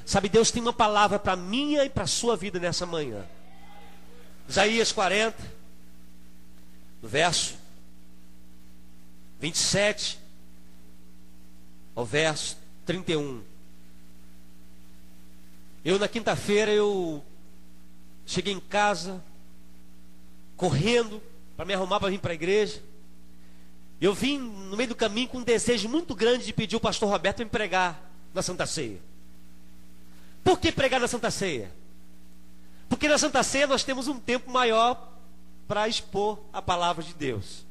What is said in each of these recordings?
Sabe, Deus tem uma palavra para minha e para a sua vida nessa manhã. Isaías 40, no verso 27 ao verso 31. Eu na quinta-feira cheguei em casa correndo para me arrumar para vir para a igreja. Eu vim no meio do caminho com um desejo muito grande de pedir o pastor Roberto para me pregar na Santa Ceia. Por que pregar na Santa Ceia? Porque na Santa Ceia nós temos um tempo maior para expor a palavra de Deus.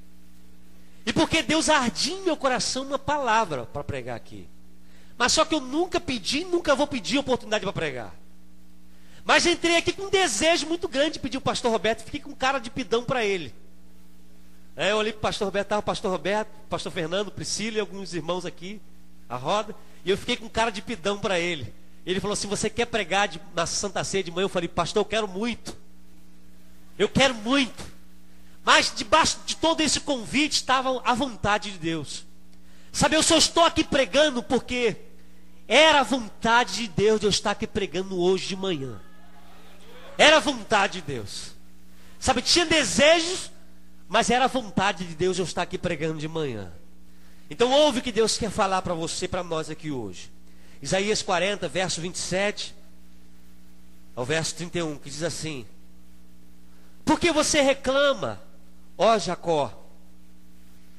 E porque Deus ardia em meu coração uma palavra para pregar aqui. Mas só que eu nunca pedi, nunca vou pedir oportunidade para pregar. Mas entrei aqui com um desejo muito grande de pedir o pastor Roberto. Fiquei com cara de pidão para ele. Eu olhei para o pastor Roberto, estava o pastor Roberto, o pastor Fernando, Priscila e alguns irmãos aqui, a roda. E eu fiquei com cara de pidão para ele. Ele falou assim: você quer pregar na Santa Ceia de manhã? Eu falei: pastor, eu quero muito. Eu quero muito. Mas debaixo de todo esse convite estava a vontade de Deus. Sabe, eu só estou aqui pregando porque era a vontade de Deus de eu estar aqui pregando hoje de manhã. Era a vontade de Deus. Sabe, tinha desejos, mas era a vontade de Deus de eu estar aqui pregando de manhã. Então ouve o que Deus quer falar para você, para nós aqui hoje. Isaías 40, verso 27 ao verso 31, que diz assim: por que você reclama, ó Jacó?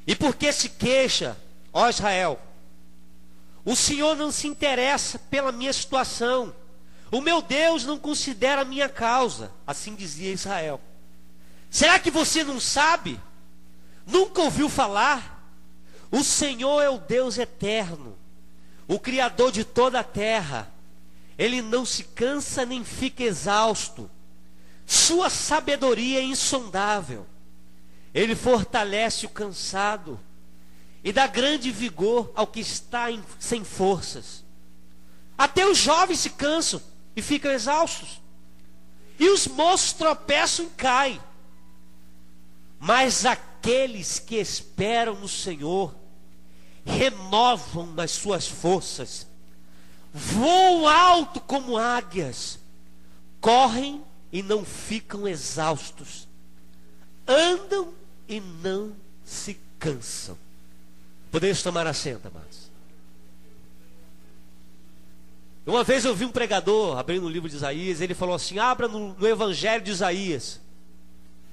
E por que se queixa, ó Israel? O Senhor não se interessa pela minha situação. O meu Deus não considera a minha causa. Assim dizia Israel. Será que você não sabe? Nunca ouviu falar? O Senhor é o Deus eterno, o Criador de toda a terra. Ele não se cansa nem fica exausto. Sua sabedoria é insondável. Ele fortalece o cansado e dá grande vigor ao que está sem forças. Até os jovens se cansam e ficam exaustos, e os moços tropeçam e caem. Mas aqueles que esperam no Senhor renovam nas suas forças, voam alto como águias, correm e não ficam exaustos, andam e não se cansam. Podemos tomar assento, amados. Uma vez eu vi um pregador abrindo o livro de Isaías. Ele falou assim: abra no Evangelho de Isaías.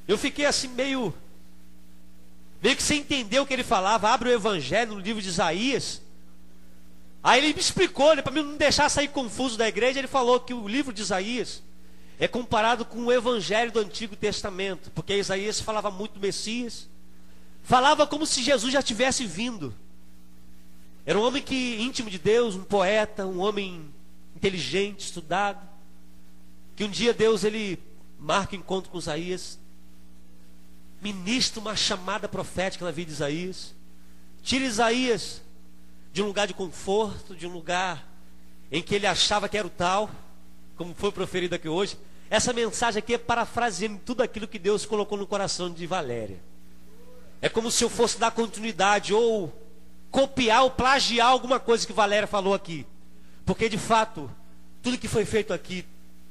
Eu fiquei assim meio que sem entender o que ele falava. Abre o Evangelho no livro de Isaías. Aí ele me explicou, para mim não deixar sair confuso da igreja. Ele falou que o livro de Isaías é comparado com o Evangelho do Antigo Testamento, porque Isaías falava muito do Messias, falava como se Jesus já tivesse vindo. Era um homem íntimo de Deus, um poeta, um homem inteligente, estudado, que um dia Deus ele marca encontro com Isaías, ministra uma chamada profética na vida de Isaías, tira Isaías de um lugar de conforto, de um lugar em que ele achava que era o tal, como foi proferido aqui hoje. Essa mensagem aqui é parafraseando tudo aquilo que Deus colocou no coração de Valéria. É como se eu fosse dar continuidade ou copiar ou plagiar alguma coisa que Valéria falou aqui. Porque de fato, tudo que foi feito aqui,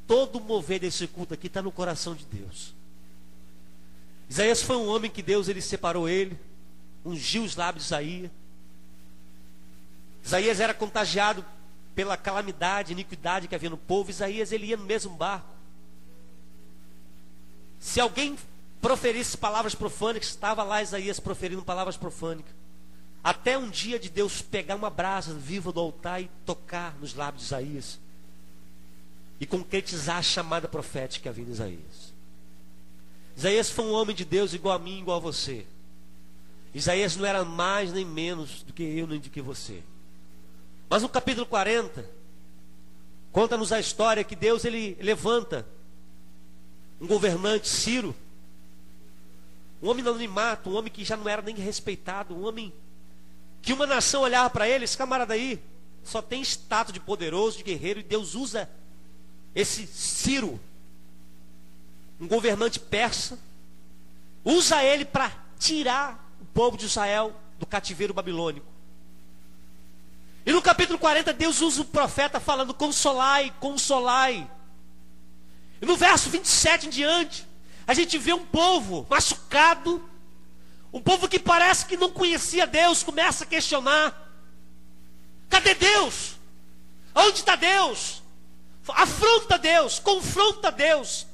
todo o mover desse culto aqui está no coração de Deus. Isaías foi um homem que Deus ele separou ele, ungiu os lábios de Isaías. Isaías era contagiado pela calamidade, iniquidade que havia no povo. Isaías ele ia no mesmo barco. Se alguém proferisse palavras profânicas, estava lá Isaías proferindo palavras profânicas. Até um dia de Deus pegar uma brasa viva do altar e tocar nos lábios de Isaías e concretizar a chamada profética que havia em Isaías. Isaías foi um homem de Deus igual a mim, igual a você. Isaías não era mais nem menos do que eu, nem do que você. Mas no capítulo 40, conta-nos a história que Deus ele levanta um governante, Ciro, um homem no anonimato, um homem que já não era nem respeitado, um homem que uma nação olhava para ele: esse camarada aí só tem status de poderoso, de guerreiro, e Deus usa esse Ciro, um governante persa, usa ele para tirar o povo de Israel do cativeiro babilônico. E no capítulo 40, Deus usa o profeta falando: consolai, consolai. E no verso 27 em diante, a gente vê um povo machucado, um povo que parece que não conhecia Deus, começa a questionar: cadê Deus? Onde está Deus? Afronta Deus, confronta Deus.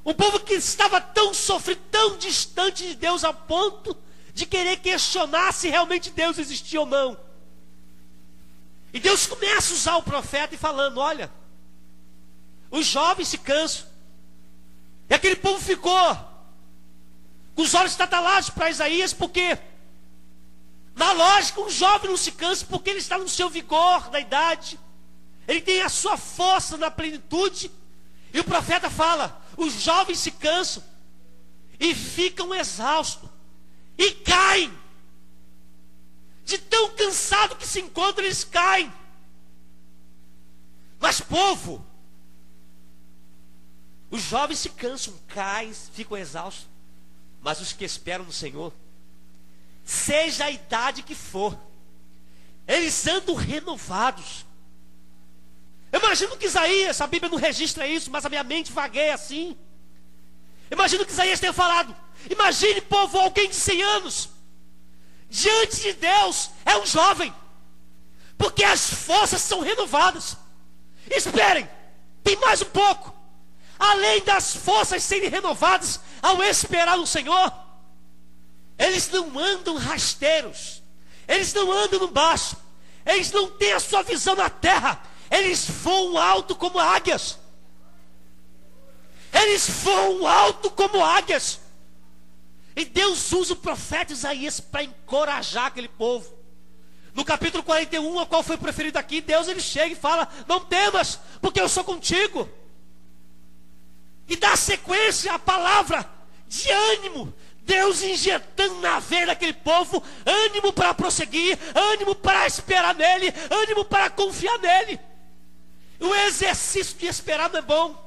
Um povo que estava tão sofrido, tão distante de Deus, a ponto de querer questionar se realmente Deus existia ou não. E Deus começa a usar o profeta e falando: olha, os jovens se cansam. E aquele povo ficou com os olhos tatalados para Isaías, porque na lógica um jovem não se cansa porque ele está no seu vigor da idade, ele tem a sua força na plenitude. E o profeta fala: os jovens se cansam e ficam exaustos e caem. De tão cansado que se encontram, eles caem. Mas povo, os jovens se cansam, caem, ficam exaustos. Mas os que esperam no Senhor, seja a idade que for, eles andam renovados. Eu imagino que Isaías, a Bíblia não registra isso, mas a minha mente vagueia assim. Imagino que Isaías tenha falado: imagine, povo, alguém de 100 anos diante de Deus é um jovem, porque as forças são renovadas. Esperem, tem mais um pouco. Além das forças serem renovadas ao esperar no Senhor, eles não andam rasteiros, eles não andam no baixo, eles não têm a sua visão na terra, eles voam alto como águias. Eles voam alto como águias. E Deus usa o profeta Isaías para encorajar aquele povo. No capítulo 41, a qual foi preferido aqui, Deus ele chega e fala: não temas, porque eu sou contigo. E dá sequência à palavra de ânimo, Deus injetando na veia daquele povo ânimo para prosseguir, ânimo para esperar nele, ânimo para confiar nele. O exercício de esperar não é bom.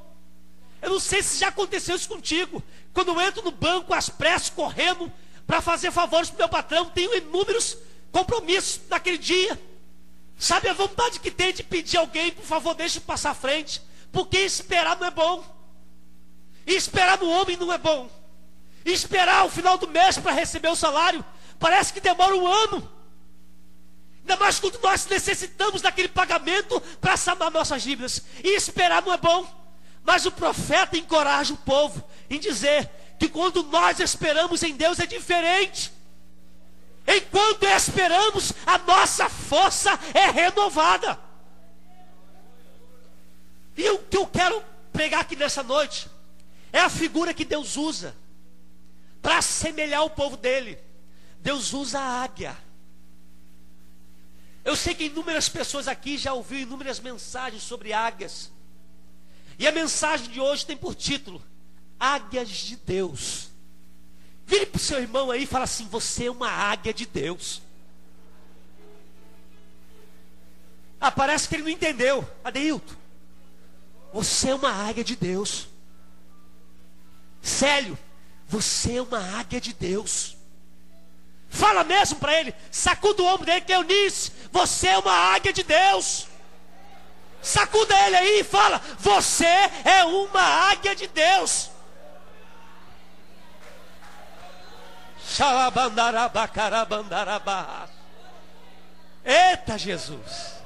Eu não sei se já aconteceu isso contigo. Quando eu entro no banco às pressas, correndo para fazer favores para o meu patrão, tenho inúmeros compromissos naquele dia. Sabe a vontade que tem de pedir a alguém: por favor, deixe eu passar à frente. Porque esperar não é bom. E esperar no homem não é bom. E esperar o final do mês para receber o salário parece que demora um ano. Ainda mais quando nós necessitamos daquele pagamento para sanar nossas dívidas. E esperar não é bom. Mas o profeta encoraja o povo em dizer que quando nós esperamos em Deus é diferente. Enquanto esperamos, a nossa força é renovada. E o que eu quero pregar aqui nessa noite é a figura que Deus usa para assemelhar o povo dele. Deus usa a águia. Eu sei que inúmeras pessoas aqui já ouviram inúmeras mensagens sobre águias. E a mensagem de hoje tem por título: Águias de Deus. Vire para o seu irmão aí e fala assim: você é uma águia de Deus. Ah, parece que ele não entendeu. Adeilton, você é uma águia de Deus. Célio, você é uma águia de Deus. Fala mesmo para ele, sacuda o ombro dele, que Eunice, você é uma águia de Deus. Sacuda ele aí e fala: você é uma águia de Deus. Eita Jesus.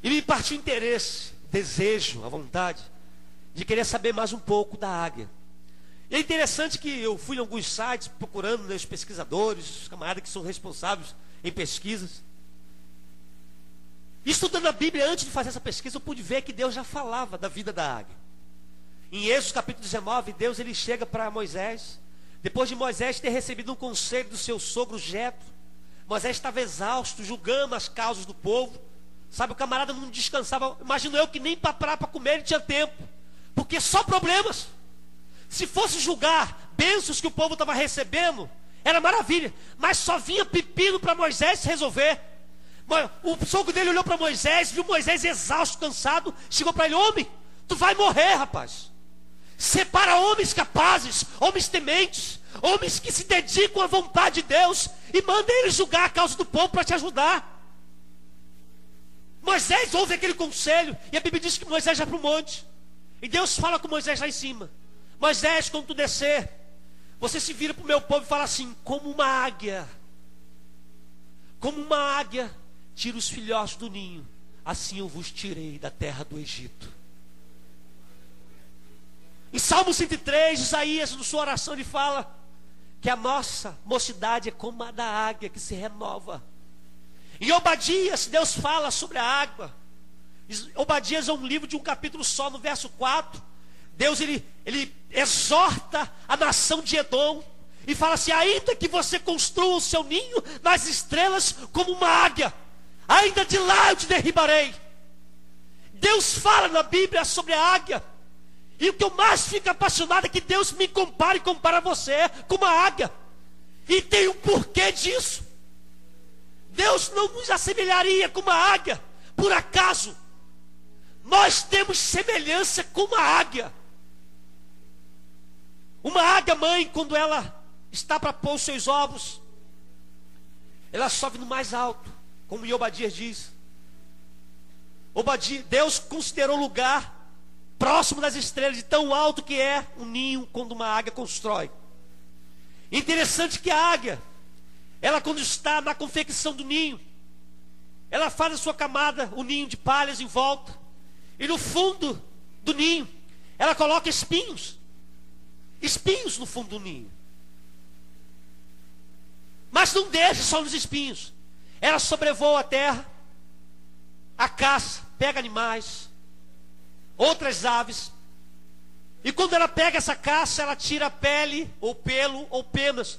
E me partiu interesse, desejo, a vontade de querer saber mais um pouco da águia. E é interessante que eu fui em alguns sites procurando, né, os pesquisadores, os camaradas que são responsáveis em pesquisas. Estudando a Bíblia, antes de fazer essa pesquisa, eu pude ver que Deus já falava da vida da águia. Em Êxodo capítulo 19, Deus ele chega para Moisés, depois de Moisés ter recebido um conselho do seu sogro Jetro. Moisés estava exausto, julgando as causas do povo. Sabe, o camarada não descansava. Imagino eu que nem para parar para comer ele tinha tempo, porque só problemas. Se fosse julgar bênçãos que o povo estava recebendo, era maravilha, mas só vinha pepino para Moisés resolver. O sogro dele olhou para Moisés, viu Moisés exausto, cansado, chegou para ele: homem, tu vai morrer, rapaz. Separa homens capazes, homens tementes, homens que se dedicam à vontade de Deus, e manda eles julgar a causa do povo para te ajudar. Moisés ouve aquele conselho, e a Bíblia diz que Moisés vai para o monte, e Deus fala com Moisés lá em cima: Moisés, quando tu descer, você se vira para o meu povo e fala assim: como uma águia tira os filhotes do ninho, assim eu vos tirei da terra do Egito. Em Salmo 103, Isaías, na sua oração, ele fala que a nossa mocidade é como a da águia que se renova. Em Obadias, Deus fala sobre a água. Obadias é um livro de um capítulo só, no verso 4. Deus ele exorta a nação de Edom e fala assim: ainda que você construa o seu ninho nas estrelas como uma águia, ainda de lá eu te derribarei. Deus fala na Bíblia sobre a águia. E o que eu mais fico apaixonado é que Deus me compara e compara você com uma águia. E tem um porquê disso. Deus não nos assemelharia com uma águia por acaso. Nós temos semelhança com uma águia. Uma águia mãe, quando ela está para pôr os seus ovos, ela sobe no mais alto, como Obadias diz. Deus considerou lugar próximo das estrelas, de tão alto que é um ninho quando uma águia constrói. Interessante que a águia, ela quando está na confecção do ninho, ela faz a sua camada, o ninho de palhas em volta, e no fundo do ninho ela coloca espinhos no fundo do ninho. Mas não deixa só nos espinhos, ela sobrevoa a terra, a caça, pega animais, outras aves, e quando ela pega essa caça, ela tira a pele, ou pelo, ou penas,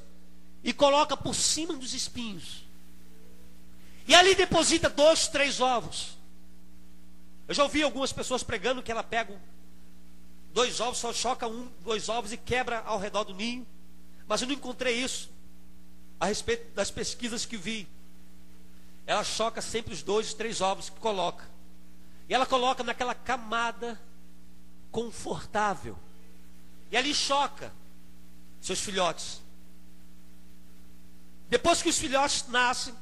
e coloca por cima dos espinhos, e ali deposita 2, 3 ovos. Eu já ouvi algumas pessoas pregando que ela pega 2 ovos, só choca 2 ovos e quebra ao redor do ninho, mas eu não encontrei isso a respeito das pesquisas que vi. Ela choca sempre os 2, 3 ovos que coloca. E ela coloca naquela camada confortável. E ali choca seus filhotes. Depois que os filhotes nascem,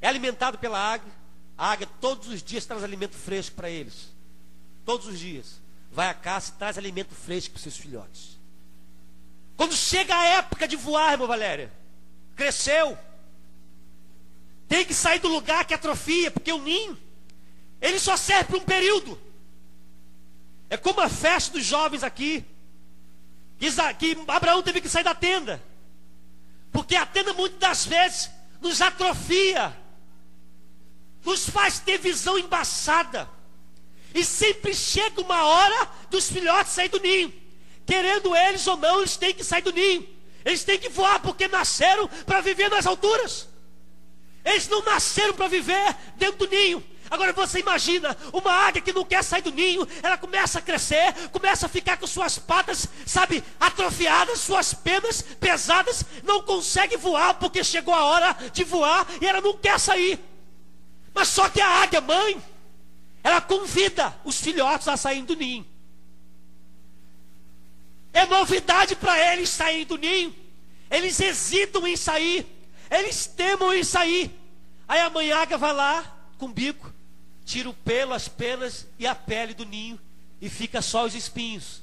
é alimentado pela águia. A águia todos os dias traz alimento fresco para eles. Todos os dias. Vai à caça e traz alimento fresco para seus filhotes. Quando chega a época de voar, irmã Valéria, cresceu, tem que sair do lugar que atrofia, porque o ninho, ele só serve por um período. É como a festa dos jovens aqui, que Abraão teve que sair da tenda, porque a tenda muitas das vezes nos atrofia, nos faz ter visão embaçada, e sempre chega uma hora dos filhotes sair do ninho, querendo eles ou não, eles têm que sair do ninho, eles têm que voar, porque nasceram para viver nas alturas, eles não nasceram para viver dentro do ninho. Agora você imagina, uma águia que não quer sair do ninho, ela começa a crescer, começa a ficar com suas patas, sabe, atrofiadas, suas penas pesadas, não consegue voar, porque chegou a hora de voar, e ela não quer sair. Mas só que a águia mãe, ela convida os filhotes a saírem do ninho. É novidade para eles saírem do ninho, eles hesitam em sair, eles temam em sair. Aí a mãe águia vai lá, com o bico, tira o pelo, as penas e a pele do ninho, e fica só os espinhos.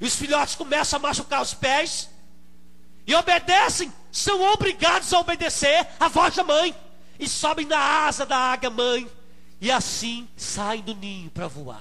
E os filhotes começam a machucar os pés, e obedecem, são obrigados a obedecer a voz da mãe, e sobem na asa da águia mãe, e assim saem do ninho para voar.